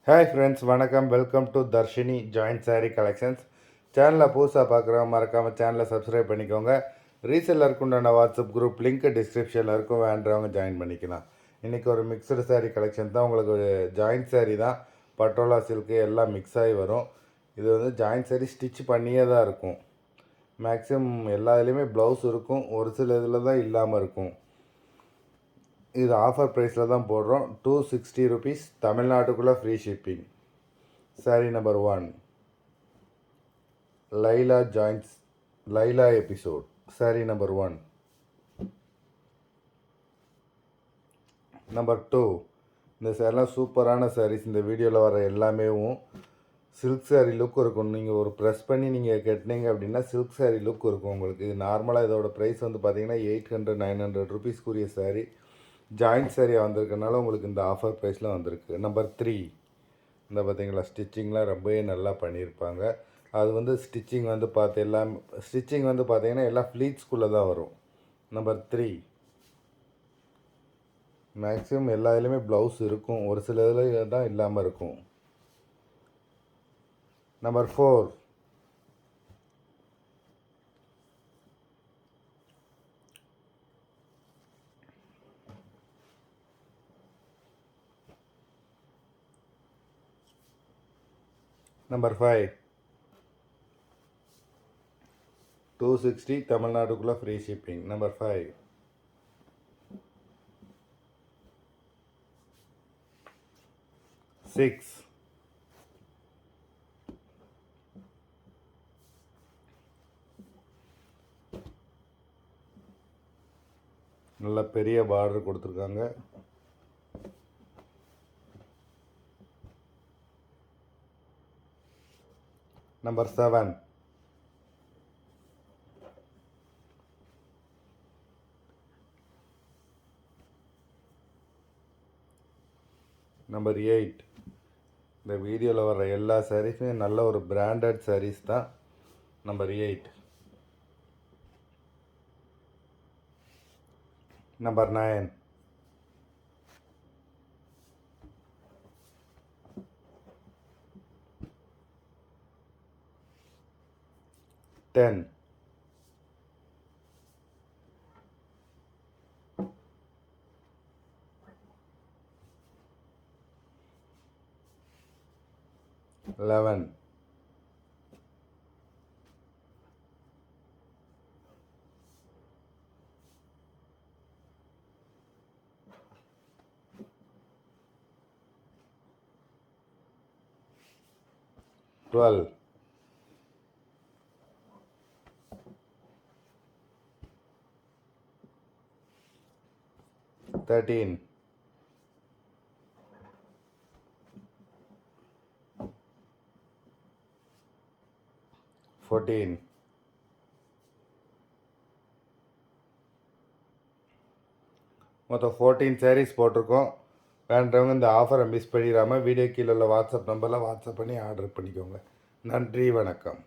Hi friends, வணக்கம். Welcome to Dharshini joint sari collections. சேனலை புதுசாக பார்க்குறவங்க மறக்காமல் சேனலை சப்ஸ்கிரைப் பண்ணிக்கோங்க. ரீசெல்லருக்கு உண்டான வாட்ஸ்அப் குரூப் லிங்க் டிஸ்கிரிப்ஷனில் இருக்கும், வேண்டவங்க ஜாயின் பண்ணிக்கலாம். இன்றைக்கி ஒரு மிக்சடு சாரீ கலெக்ஷன் தான். உங்களுக்கு ஜாயிண்ட் சாரீ தான், பட்டோலா சில்க்கு எல்லாம் மிக்ஸ் ஆகி வரும். இது வந்து ஜாயிண்ட் சாரீ ஸ்டிச் பண்ணியே தான் இருக்கும். மேக்ஸிமம் எல்லா இதுலேயுமே ப்ளவுஸ் இருக்கும், ஒரு சில இதில் தான் இல்லாமல் இருக்கும். இது ஆஃபர் ப்ரைஸில் தான் போடுறோம். 260 ருபீஸ், தமிழ்நாட்டுக்குள்ளே free shipping. Sari number 1, Laila episode. Sari number 1. Number 2, இந்த சேரீலாம் சூப்பரான சாரீஸ். இந்த வீடியோவில் வர எல்லாமேவும் சில்க் சாரீ லுக் இருக்கும். நீங்கள் ஒரு ப்ரெஸ் பண்ணி நீங்கள் கட்டினீங்க அப்படின்னா சில்க் சாரீ லுக் இருக்கும் உங்களுக்கு. இது நார்மலாக இதோட ப்ரைஸ் வந்து பார்த்தீங்கன்னா 800-900 ருபீஸ்க்குரிய சாரீ. ஜாயிண்ட் சாரியாக வந்திருக்கனால உங்களுக்கு இந்த ஆஃபர் ப்ரைஸில் வந்திருக்கு. நம்பர் 3, இந்த பார்த்தீங்களா, ஸ்டிச்சிங்லாம் ரொம்பவே நல்லா பண்ணியிருப்பாங்க. அது வந்து ஸ்டிச்சிங் வந்து பார்த்தீங்கன்னா எல்லாம் ஃப்ளீட்ஸ்குள்ளே தான் வரும். நம்பர் 3, மேக்ஸிமம் எல்லா இதுலேயுமே ப்ளவுஸ் இருக்கும், ஒரு சில இதில் தான் இல்லாமல் இருக்கும். நம்பர் 4, நம்பர் 5, 260, தமிழ்நாட்டுக்குள்ளே ஃப்ரீ ஷிப்பிங். நம்பர் 5, 6, நல்ல பெரிய பார்டர் கொடுத்துருக்காங்க. Number 7, number 8. இந்த வீடியோவில் வர எல்லா சாரீஸுமே நல்ல ஒரு பிராண்டட் சாரீஸ் தான். நம்பர் 8. நம்பர் 9, Ten, 11, 12, 13, 14, மொத்தம் 14 சாரீஸ் போட்டிருக்கோம். வேண்டவங்க இந்த ஆஃபரை மிஸ் பண்ணிடாமல் வீடியோ கீழே உள்ள வாட்ஸ்அப் நம்பரில் வாட்ஸ்அப் பண்ணி ஆர்டர் பண்ணிக்கோங்க. நன்றி, வணக்கம்.